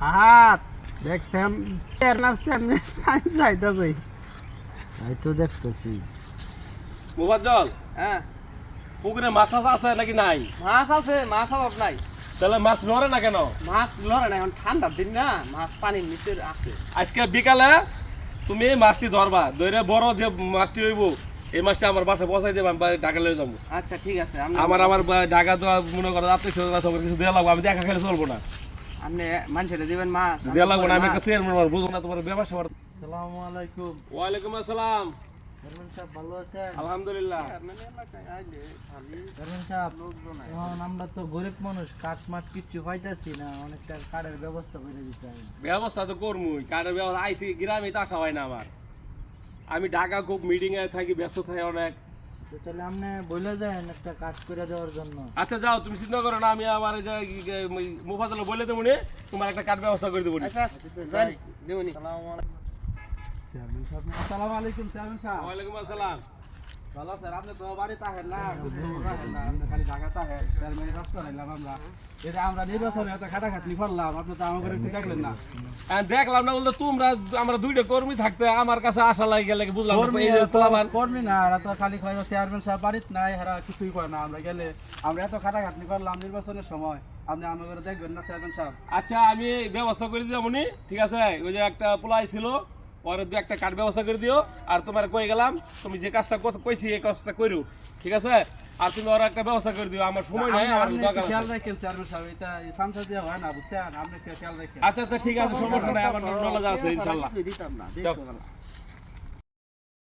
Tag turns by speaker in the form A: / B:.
A: হাত দেখছেন চেয়ারনার চেয়ারনে সাইজ যাইতা যাই
B: তাই তো দেখতেছি।
C: মুফাজ্জল,
A: হ্যাঁ
C: পুকুরে মাছ টাছ আছে নাকি নাই?
A: মাছ আছে, মাছ অভাব নাই।
C: তাহলে মাছ নড়ে না কেন?
A: মাছ লড়ে না, এখন ঠান্ডার দিন না, মাছ পানির নিচে আছে।
C: আজকে বিকালে তুমি এই মাছটি ধরবা, ধরে বড় যে মাছটি হইব এই মাছটা আমার বাসায় পৌঁছাই দেবো, আমি ঢাকা লয়ে যাবো।
A: আচ্ছা ঠিক আছে,
C: আমার ঢাকা তো মনে করো আত্মীয় কিছু দেওয়া লাগবো, আমি দেখা খেলে চলবো না,
A: আপনি মানুষেরা দিবেন মাছ
C: দেওয়া লাগবো না। আমি একটা চেয়ারম্যান বুঝবো না তোমার ব্যবসা।
B: আসসালামু আলাইকুম।
C: ওয়ালাইকুম আসসালাম।
B: চেয়ারম্যান সাহেব ভালো আছেন?
C: আলহামদুলিল্লাহ।
B: চেয়ারম্যান সাহেব, এখন আমরা তো গরিব মানুষ, কাঠ মাঠ কিচ্ছু পাইতেছি না, অনেকটা কাঠের ব্যবস্থা করে দিতে হবে।
C: ব্যবস্থা তো করবই, কাঠের ব্যবস্থা আইসি গ্রামে তো আসা হয় না আমার। আমি ঢাকা খুব মিটিং এ থাকি, ব্যস্ত থাকি অনেক।
B: তো তাহলে আপনি বলে দেন একটা কাজ করে দেওয়ার জন্য।
C: আচ্ছা যাও, তুমি চিন্তা করো না, আমি আমার মুফাজ্জল বলে দেবো নি, তোমার একটা কাঠ ব্যবস্থা করে দেবো।
A: আচ্ছা যাই দেবনি।
B: আসসালামু আলাইকুম চেয়ারম্যান সাহেব।
C: ওয়ালাইকুম আসসালাম।
A: ভালো স্যার, আপনি তো বাড়িতে আহেন না, আপনি খালি ঢাকাতে আহেন। চেয়ারম্যানের রাস্তা হইলাম আমরা, এটা আমরা নির্বাচনে এত খাটাখাটনি করলাম, আপনি তো আমার একটু দেখলেন না।
C: দেখলাম না বলতে তোমরা, আমরা দুইটা কর্মী থাকতে আমার কাছে আসা লাগে গেলে বুঝলাম
A: কর্মী না, এরা তো খালি কয় চেয়ারম্যান সাহেব বাড়িতে নাই, এরা কিছুই করে না। আমরা গেলে আমরা এত খাটাখাটনি করলাম নির্বাচনের সময়, আপনি আমাকে দেখবেন না চেয়ারম্যান সাহেব?
C: আচ্ছা আমি ব্যবস্থা করে দিও মনি, ঠিক আছে? ওই যে একটা পোলাই ছিল, ওর দু একটা কাঠ ব্যবস্থা করে দিও। আর তোমার কই গেলাম, তুমি যে কাজটা কইছি এই কাজটা করো, ঠিক আছে? আর তুমি ওর একটা ব্যবস্থা করে দিও, আমার সময় নাই, আমার দরকার আছে।
A: খেয়াল রাখেন চেয়ারম্যান সাহেব, এটা সামসা দিয়ে হয় না, বুঝছেন? আপনি খেয়াল রাখেন।
C: আচ্ছা তো ঠিক আছে, সমস্যা নাই, আমার নলেজ আছে ইনশাআল্লাহ।
A: দিতাম না, দেখতে